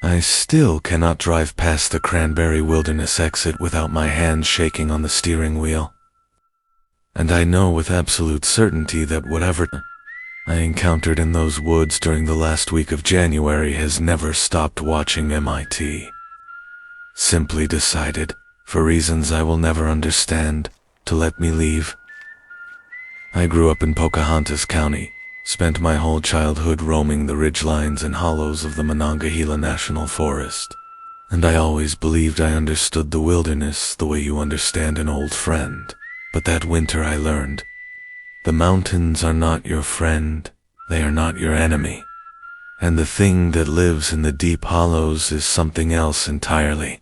I still cannot drive past the Cranberry Wilderness exit without my hands shaking on the steering wheel. And I know with absolute certainty that whatever I encountered in those woods during the last week of January has never stopped watching MIT. Simply decided, for reasons I will never understand, to let me leave. I grew up in Pocahontas County, spent my whole childhood roaming the ridgelines and hollows of the Monongahela National Forest, and I always believed I understood the wilderness the way you understand an old friend. But that winter I learned, the mountains are not your friend, they are not your enemy, and the thing that lives in the deep hollows is something else entirely.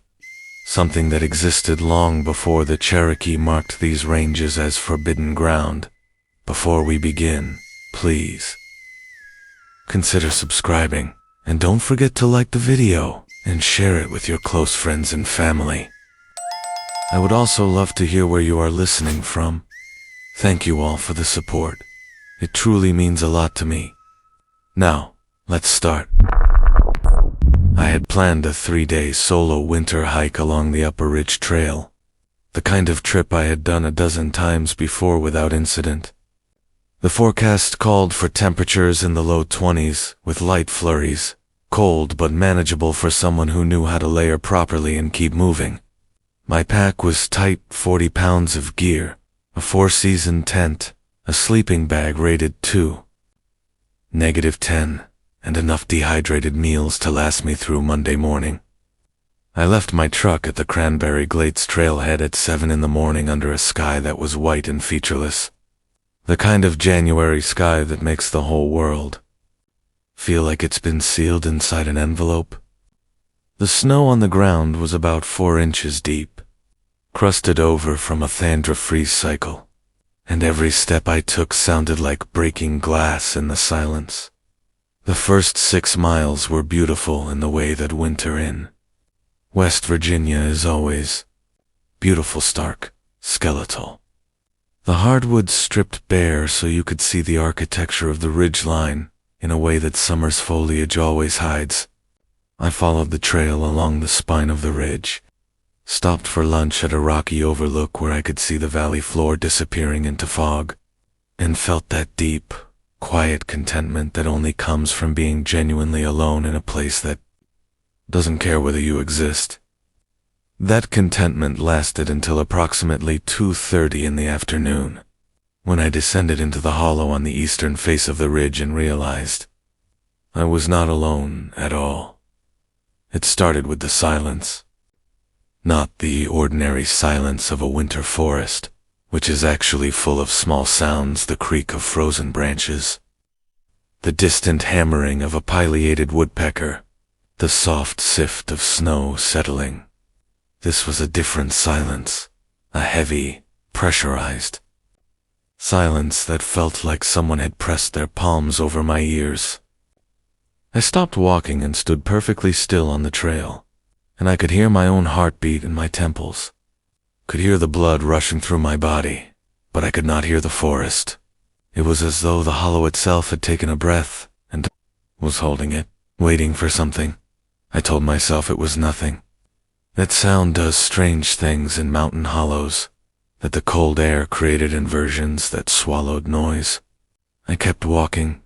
Something that existed long before the Cherokee marked these ranges as forbidden ground. Before we begin, please consider subscribing, and don't forget to like the video and share it with your close friends and family. I would also love to hear where you are listening from. Thank you all for the support. It truly means a lot to me. Now, let's start. I had planned a 3-day solo winter hike along the Upper Ridge Trail, the kind of trip I had done a dozen times before without incident. The forecast called for temperatures in the low 20s, with light flurries, cold but manageable for someone who knew how to layer properly and keep moving. My pack was tight, 40 pounds of gear, a 4-season tent, a sleeping bag rated 2, -10, and enough dehydrated meals to last me through Monday morning. I left my truck at the Cranberry Glades trailhead at 7 in the morning under a sky that was white and featureless. The kind of January sky that makes the whole world feel like it's been sealed inside an envelope. The snow on the ground was about 4 inches deep, crusted over from a Thandra freeze cycle, and every step I took sounded like breaking glass in the silence. The first 6 miles were beautiful in the way that winter in West Virginia is always beautiful, stark, skeletal. The hardwoods stripped bare so you could see the architecture of the ridgeline in a way that summer's foliage always hides. I followed the trail along the spine of the ridge, stopped for lunch at a rocky overlook where I could see the valley floor disappearing into fog, and felt that deep, quiet contentment that only comes from being genuinely alone in a place that doesn't care whether you exist. That contentment lasted until approximately 2:30 in the afternoon, when I descended into the hollow on the eastern face of the ridge and realized I was not alone at all. It started with the silence. Not the ordinary silence of a winter forest, which is actually full of small sounds, the creak of frozen branches, the distant hammering of a pileated woodpecker, the soft sift of snow settling. This was a different silence, a heavy, pressurized silence that felt like someone had pressed their palms over my ears. I stopped walking and stood perfectly still on the trail, and I could hear my own heartbeat in my temples, could hear the blood rushing through my body, but I could not hear the forest. It was as though the hollow itself had taken a breath and was holding it, waiting for something. I told myself it was nothing. That sound does strange things in mountain hollows, that the cold air created inversions that swallowed noise. I kept walking.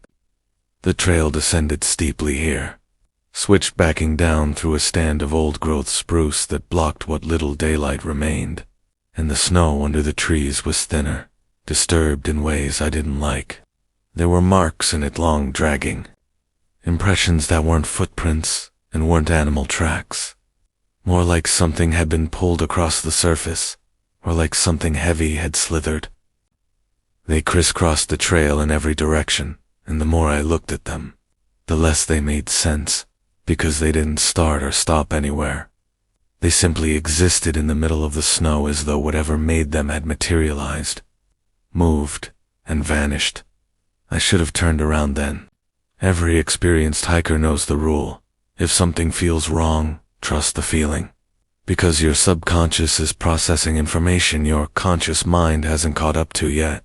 The trail descended steeply here, switched backing down through a stand of old-growth spruce that blocked what little daylight remained, and the snow under the trees was thinner, disturbed in ways I didn't like. There were marks in it, long dragging, impressions that weren't footprints and weren't animal tracks, more like something had been pulled across the surface, or like something heavy had slithered. They crisscrossed the trail in every direction, and the more I looked at them, the less they made sense, because they didn't start or stop anywhere. They simply existed in the middle of the snow as though whatever made them had materialized, moved, and vanished. I should have turned around then. Every experienced hiker knows the rule. If something feels wrong, trust the feeling. Because your subconscious is processing information your conscious mind hasn't caught up to yet.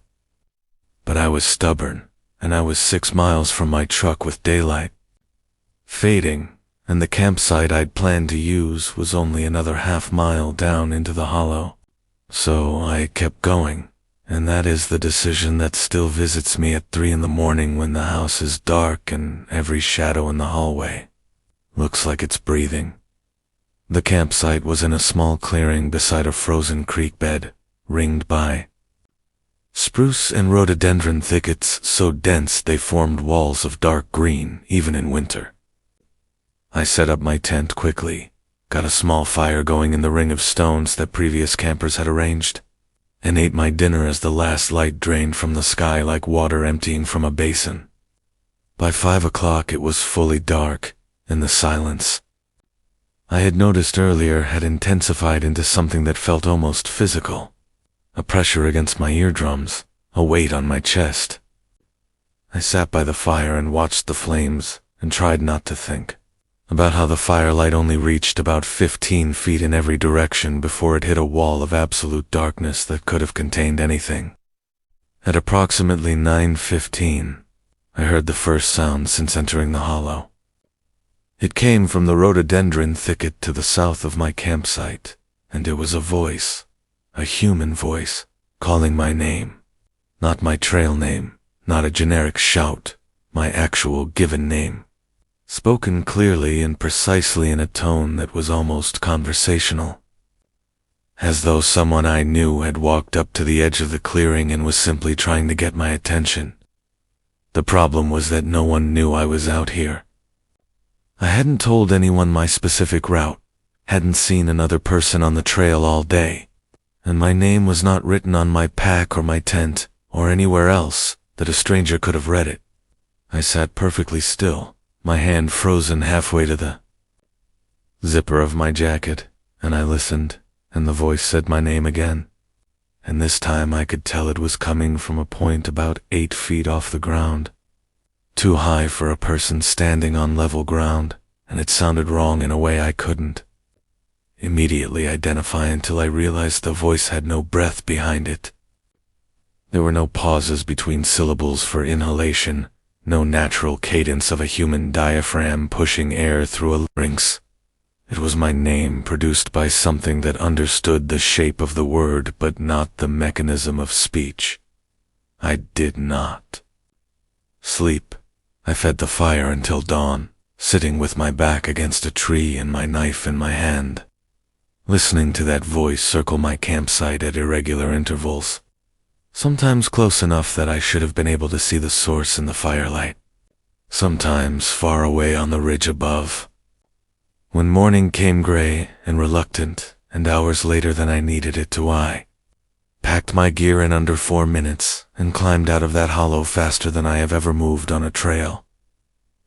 But I was stubborn, and I was 6 miles from my truck with daylight fading and the campsite I'd planned to use was only another half-mile down into the hollow. So I kept going, and that is the decision that still visits me at 3 in the morning when the house is dark and every shadow in the hallway looks like it's breathing. The campsite was in a small clearing beside a frozen creek bed, ringed by spruce and rhododendron thickets so dense they formed walls of dark green even in winter. I set up my tent quickly, got a small fire going in the ring of stones that previous campers had arranged, and ate my dinner as the last light drained from the sky like water emptying from a basin. By 5 o'clock it was fully dark, and the silence I had noticed earlier had intensified into something that felt almost physical, a pressure against my eardrums, a weight on my chest. I sat by the fire and watched the flames and tried not to think about how the firelight only reached about 15 feet in every direction before it hit a wall of absolute darkness that could have contained anything. At approximately 9:15, I heard the first sound since entering the hollow. It came from the rhododendron thicket to the south of my campsite, and it was a voice, a human voice, calling my name. Not my trail name, not a generic shout, my actual given name. Spoken clearly and precisely in a tone that was almost conversational. As though someone I knew had walked up to the edge of the clearing and was simply trying to get my attention. The problem was that no one knew I was out here. I hadn't told anyone my specific route, hadn't seen another person on the trail all day, and my name was not written on my pack or my tent or anywhere else that a stranger could have read it. I sat perfectly still, my hand frozen halfway to the zipper of my jacket, and I listened, and the voice said my name again, and this time I could tell it was coming from a point about 8 feet off the ground. Too high for a person standing on level ground, and it sounded wrong in a way I couldn't immediately identify until I realized the voice had no breath behind it. There were no pauses between syllables for inhalation, no natural cadence of a human diaphragm pushing air through a larynx. It was my name produced by something that understood the shape of the word but not the mechanism of speech. I did not sleep. I fed the fire until dawn, sitting with my back against a tree and my knife in my hand, listening to that voice circle my campsite at irregular intervals, sometimes close enough that I should have been able to see the source in the firelight, sometimes far away on the ridge above. When morning came gray and reluctant, and hours later than I needed it to, I packed my gear in under 4 minutes and climbed out of that hollow faster than I have ever moved on a trail.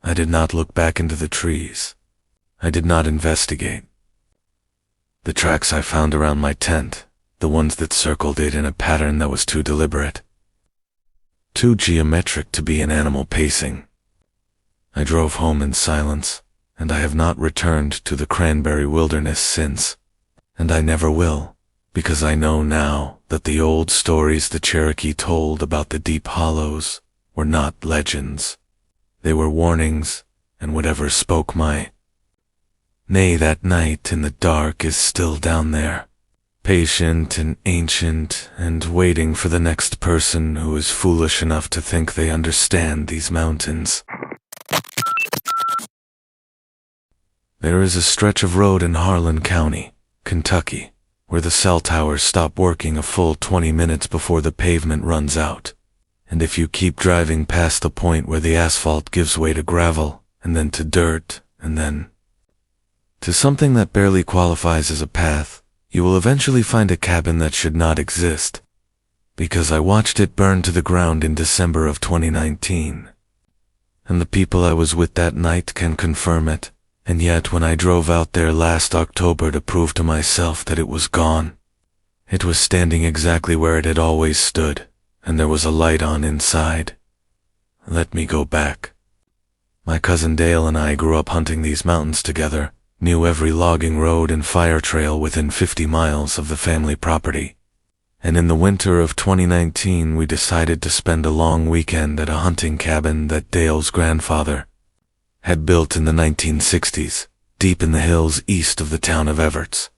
I did not look back into the trees. I did not investigate. The tracks I found around my tent, the ones that circled it in a pattern that was too deliberate, too geometric to be an animal pacing. I drove home in silence, and I have not returned to the cranberry wilderness since, and I never will. Because I know now that the old stories the Cherokee told about the deep hollows were not legends. They were warnings, and whatever spoke my nay that night in the dark is still down there, patient and ancient and waiting for the next person who is foolish enough to think they understand these mountains. There is a stretch of road in Harlan County, Kentucky, where the cell towers stop working a full 20 minutes before the pavement runs out, and if you keep driving past the point where the asphalt gives way to gravel, and then to dirt, and then to something that barely qualifies as a path, you will eventually find a cabin that should not exist, because I watched it burn to the ground in December of 2019, and the people I was with that night can confirm it. And yet when I drove out there last October to prove to myself that it was gone, it was standing exactly where it had always stood, and there was a light on inside. Let me go back. My cousin Dale and I grew up hunting these mountains together, knew every logging road and fire trail within 50 miles of the family property, and in the winter of 2019 we decided to spend a long weekend at a hunting cabin that Dale's grandfather had built in the 1960s, deep in the hills east of the town of Everts.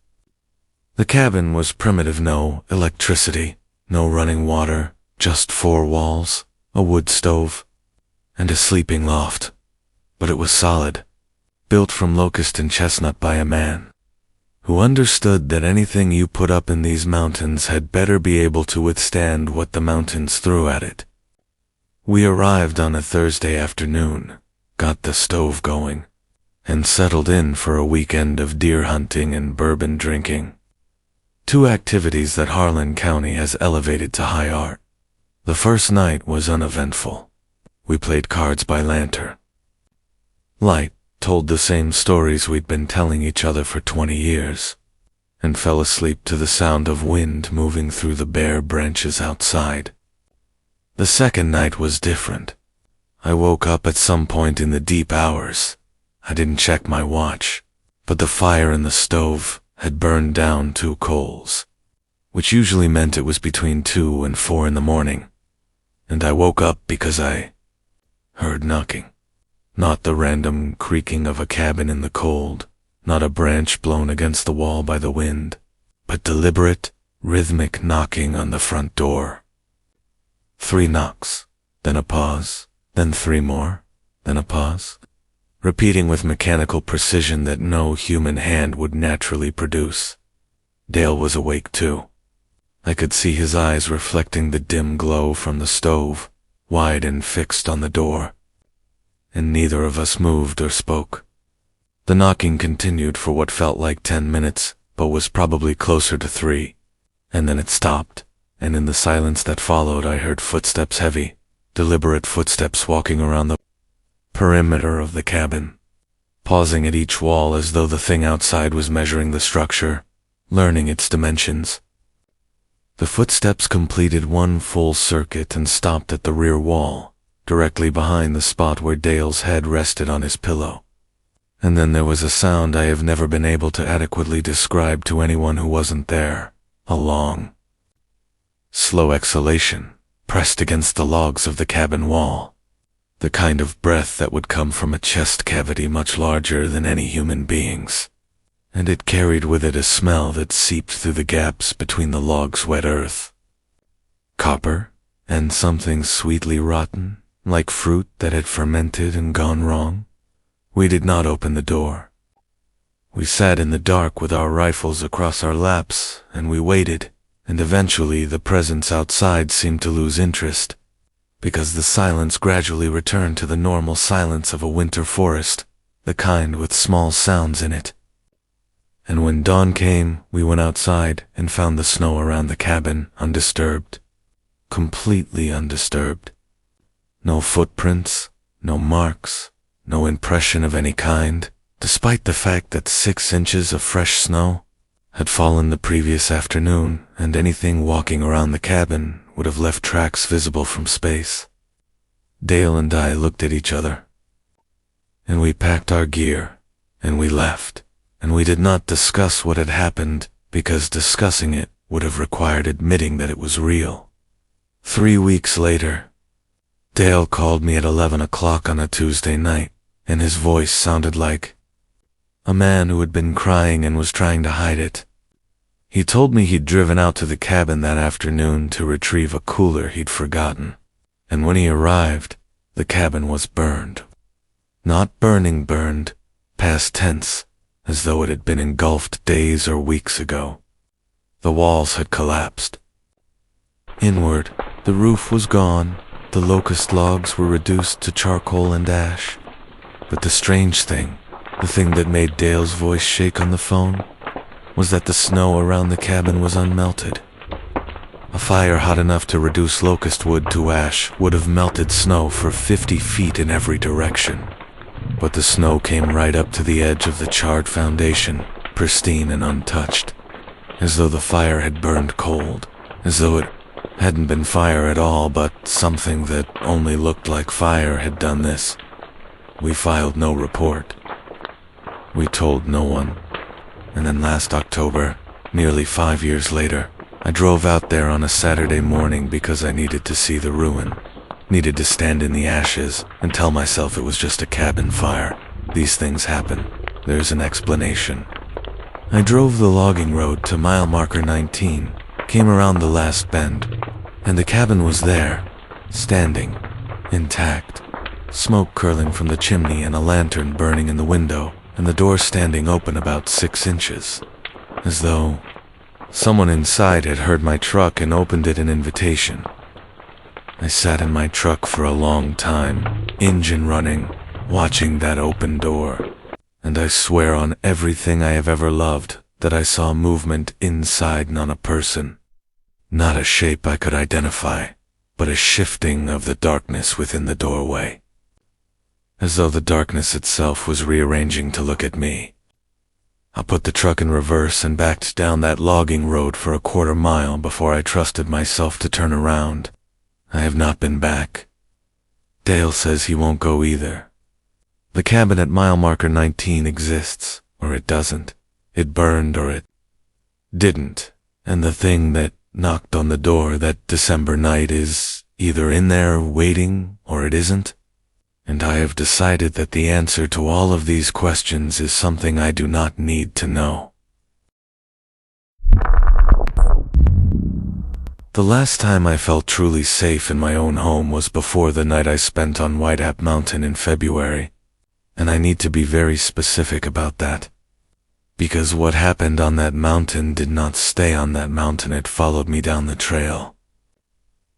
The cabin was primitive, no electricity, no running water, just 4 walls, a wood stove, and a sleeping loft. But it was solid, built from locust and chestnut by a man who understood that anything you put up in these mountains had better be able to withstand what the mountains threw at it. We arrived on a Thursday afternoon, got the stove going, and settled in for a weekend of deer hunting and bourbon drinking. 2 activities that Harlan County has elevated to high art. The first night was uneventful. We played cards by lantern. Light told the same stories we'd been telling each other for 20 years, and fell asleep to the sound of wind moving through the bare branches outside. The second night was different. I woke up at some point in the deep hours. I didn't check my watch, but the fire in the stove had burned down 2 coals, which usually meant it was between 2 and 4 in the morning, and I woke up because I heard knocking. Not the random creaking of a cabin in the cold, not a branch blown against the wall by the wind, but deliberate, rhythmic knocking on the front door. 3 knocks, then a pause, then 3 more, then a pause, repeating with mechanical precision that no human hand would naturally produce. Dale was awake too. I could see his eyes reflecting the dim glow from the stove, wide and fixed on the door. And neither of us moved or spoke. The knocking continued for what felt like 10 minutes, but was probably closer to 3. And then it stopped, and in the silence that followed I heard footsteps, heavy, deliberate footsteps walking around the perimeter of the cabin, pausing at each wall as though the thing outside was measuring the structure, learning its dimensions. The footsteps completed 1 full circuit and stopped at the rear wall, directly behind the spot where Dale's head rested on his pillow. And then there was a sound I have never been able to adequately describe to anyone who wasn't there. A long, slow exhalation, pressed against the logs of the cabin wall. The kind of breath that would come from a chest cavity much larger than any human being's. And it carried with it a smell that seeped through the gaps between the logs' wet earth. Copper, and something sweetly rotten, like fruit that had fermented and gone wrong. We did not open the door. We sat in the dark with our rifles across our laps, and we waited, and eventually the presence outside seemed to lose interest, because the silence gradually returned to the normal silence of a winter forest, the kind with small sounds in it. And when dawn came, we went outside and found the snow around the cabin undisturbed, completely undisturbed. No footprints, no marks, no impression of any kind, despite the fact that 6 inches of fresh snow had fallen the previous afternoon, and anything walking around the cabin would have left tracks visible from space. Dale and I looked at each other, and we packed our gear, and we left, and we did not discuss what had happened, because discussing it would have required admitting that it was real. 3 weeks later, Dale called me at 11 o'clock on a Tuesday night, and his voice sounded like a man who had been crying and was trying to hide it. He told me he'd driven out to the cabin that afternoon to retrieve a cooler he'd forgotten, and when he arrived, the cabin was burned. Not burning burned, past tense, as though it had been engulfed days or weeks ago. The walls had collapsed. Inward, the roof was gone. The locust logs were reduced to charcoal and ash. But the strange thing, the thing that made Dale's voice shake on the phone, was that the snow around the cabin was unmelted. A fire hot enough to reduce locust wood to ash would have melted snow for 50 feet in every direction. But the snow came right up to the edge of the charred foundation, pristine and untouched, as though the fire had burned cold, as though it hadn't been fire at all, but something that only looked like fire had done this. We filed no report. We told no one. And then last October, nearly 5 years later, I drove out there on a Saturday morning because I needed to see the ruin. Needed to stand in the ashes and tell myself it was just a cabin fire. These things happen. There's an explanation. I drove the logging road to mile marker 19, came around the last bend, and the cabin was there, standing, intact. Smoke curling from the chimney and a lantern burning in the window, and the door standing open about 6 inches. As though someone inside had heard my truck and opened it an invitation. I sat in my truck for a long time, engine running, watching that open door. And I swear on everything I have ever loved that I saw movement inside, not a person. Not a shape I could identify, but a shifting of the darkness within the doorway. As though the darkness itself was rearranging to look at me. I put the truck in reverse and backed down that logging road for a quarter mile before I trusted myself to turn around. I have not been back. Dale says he won't go either. The cabin at mile marker 19 exists, or it doesn't. It burned or it didn't. And the thing that knocked on the door that December night is either in there waiting or it isn't. And I have decided that the answer to all of these questions is something I do not need to know. The last time I felt truly safe in my own home was before the night I spent on Whitetop Mountain in February. And I need to be very specific about that. Because what happened on that mountain did not stay on that mountain, it followed me down the trail.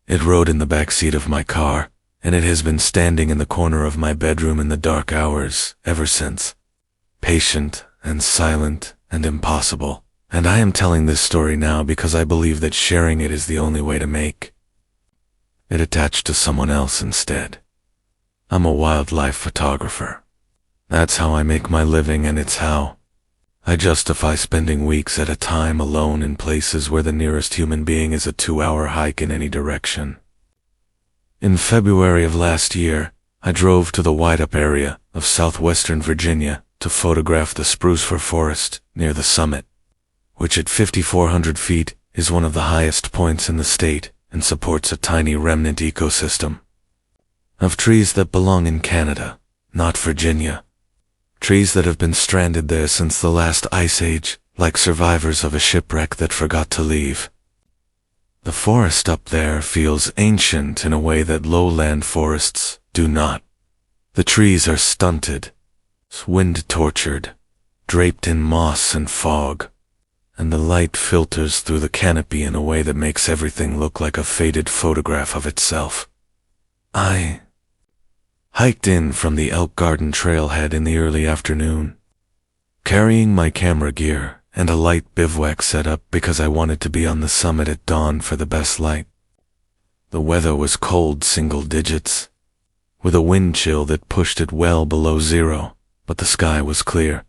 It rode in the back seat of my car, and it has been standing in the corner of my bedroom in the dark hours ever since. Patient and silent and impossible. And I am telling this story now because I believe that sharing it is the only way to make it attached to someone else instead. I'm a wildlife photographer. That's how I make my living, and it's how I justify spending weeks at a time alone in places where the nearest human being is a 2-hour hike in any direction. In February of last year, I drove to the Whitetop area of southwestern Virginia to photograph the spruce fir forest near the summit, which at 5,400 feet is one of the highest points in the state and supports a tiny remnant ecosystem of trees that belong in Canada, not Virginia. Trees that have been stranded there since the last ice age, like survivors of a shipwreck that forgot to leave. The forest up there feels ancient in a way that lowland forests do not. The trees are stunted, wind-tortured, draped in moss and fog, and the light filters through the canopy in a way that makes everything look like a faded photograph of itself. I hiked in from the Elk Garden trailhead in the early afternoon, carrying my camera gear and a light bivouac setup because I wanted to be on the summit at dawn for the best light. The weather was cold single digits, with a wind chill that pushed it well below zero, but the sky was clear,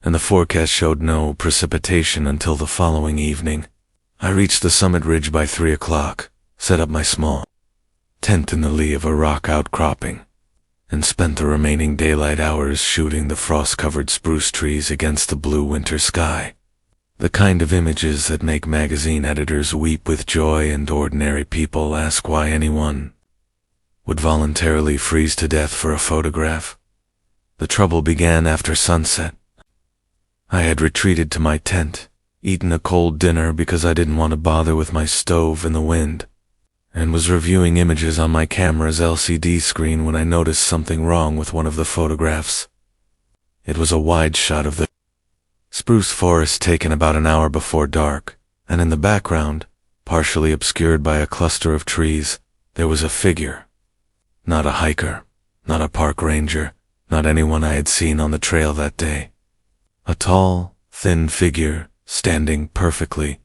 and the forecast showed no precipitation until the following evening. I reached the summit ridge by 3 o'clock, set up my small tent in the lee of a rock outcropping, and spent the remaining daylight hours shooting the frost-covered spruce trees against the blue winter sky. The kind of images that make magazine editors weep with joy and ordinary people ask why anyone would voluntarily freeze to death for a photograph. The trouble began after sunset. I had retreated to my tent, eaten a cold dinner because I didn't want to bother with my stove in the wind, and was reviewing images on my camera's LCD screen when I noticed something wrong with one of the photographs. It was a wide shot of the spruce forest taken about an hour before dark, and in the background, partially obscured by a cluster of trees, there was a figure. Not a hiker, not a park ranger, not anyone I had seen on the trail that day. A tall, thin figure, standing perfectly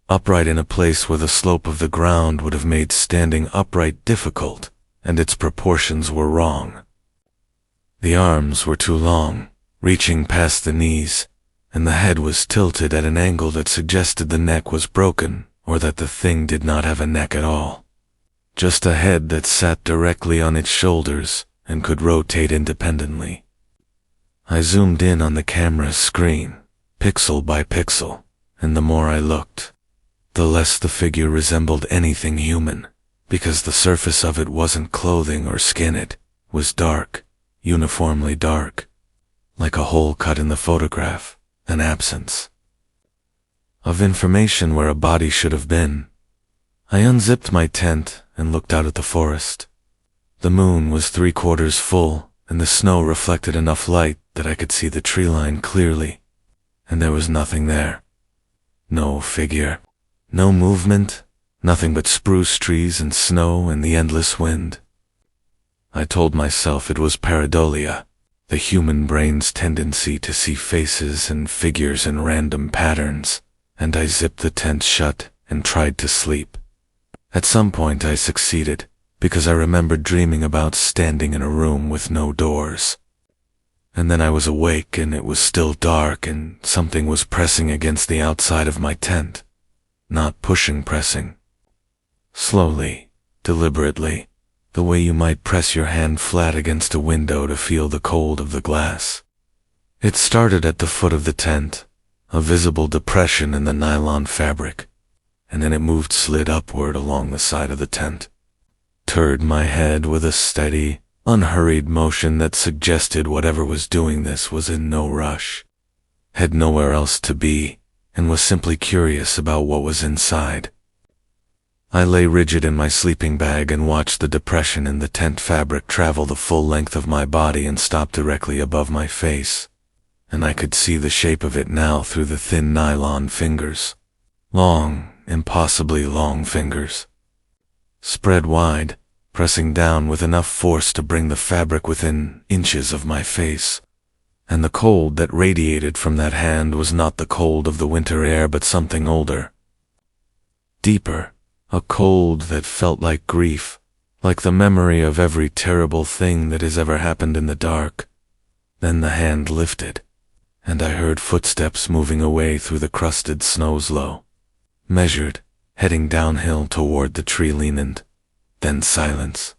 upright in a place where the slope of the ground would have made standing upright difficult, and its proportions were wrong. The arms were too long, reaching past the knees, and the head was tilted at an angle that suggested the neck was broken, or that the thing did not have a neck at all. Just a head that sat directly on its shoulders and could rotate independently. I zoomed in on the camera's screen, pixel by pixel, and the more I looked, the less the figure resembled anything human, because the surface of it wasn't clothing or skin, it was dark, uniformly dark, like a hole cut in the photograph, an absence of information where a body should have been. I unzipped my tent and looked out at the forest. The moon was 3/4 full, and the snow reflected enough light that I could see the tree line clearly, and there was nothing there. No figure, no movement, nothing but spruce trees and snow and the endless wind. I told myself it was pareidolia, the human brain's tendency to see faces and figures in random patterns, and I zipped the tent shut and tried to sleep. At some point I succeeded, because I remembered dreaming about standing in a room with no doors. And then I was awake and it was still dark and something was pressing against the outside of my tent. Not pushing, pressing. Slowly, deliberately, the way you might press your hand flat against a window to feel the cold of the glass. It started at the foot of the tent, a visible depression in the nylon fabric, and then it slid upward along the side of the tent. Turned my head with a steady, unhurried motion that suggested whatever was doing this was in no rush, had nowhere else to be, and was simply curious about what was inside. I lay rigid in my sleeping bag and watched the depression in the tent fabric travel the full length of my body and stop directly above my face, and I could see the shape of it now through the thin nylon fingers. Long, impossibly long fingers. Spread wide, pressing down with enough force to bring the fabric within inches of my face. And the cold that radiated from that hand was not the cold of the winter air but something older. Deeper, a cold that felt like grief, like the memory of every terrible thing that has ever happened in the dark. Then the hand lifted, and I heard footsteps moving away through the crusted snow slow. Measured, heading downhill toward the tree leaned. Then silence.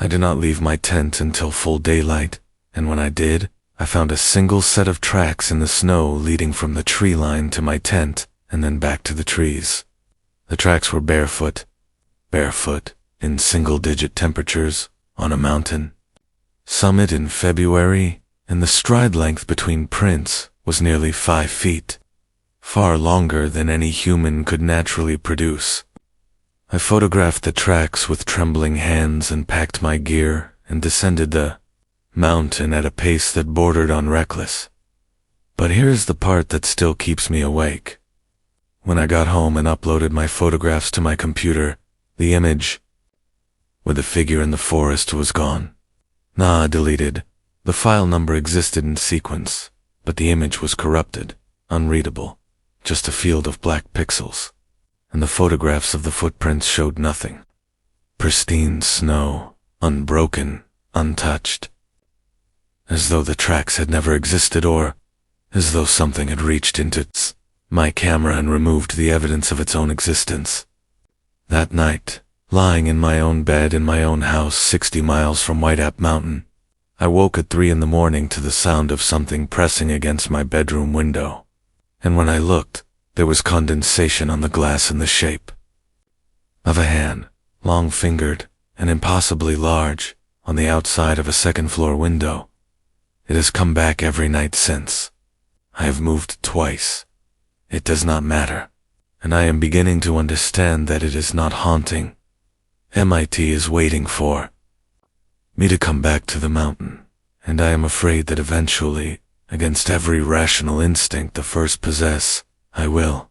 I did not leave my tent until full daylight, and when I did, I found a single set of tracks in the snow leading from the tree line to my tent and then back to the trees. The tracks were barefoot, in single-digit temperatures, on a mountain. Summit in February, and the stride length between prints was nearly 5 feet, far longer than any human could naturally produce. I photographed the tracks with trembling hands and packed my gear and descended the mountain at a pace that bordered on reckless. But here's the part that still keeps me awake. When I got home and uploaded my photographs to my computer, the image with the figure in the forest was gone. Deleted. The file number existed in sequence, but the image was corrupted, unreadable, just a field of black pixels, and the photographs of the footprints showed nothing. Pristine snow, unbroken, untouched. As though the tracks had never existed, or as though something had reached into my camera and removed the evidence of its own existence. That night, lying in my own bed in my own house 60 miles from Whitetop Mountain, I woke at 3 a.m. to the sound of something pressing against my bedroom window, and when I looked, there was condensation on the glass in the shape of a hand, long-fingered and impossibly large, on the outside of a second-floor window. It has come back every night since. I have moved twice. It does not matter, and I am beginning to understand that it is not haunting. MIT is waiting for me to come back to the mountain, and I am afraid that eventually, against every rational instinct the first possess, I will.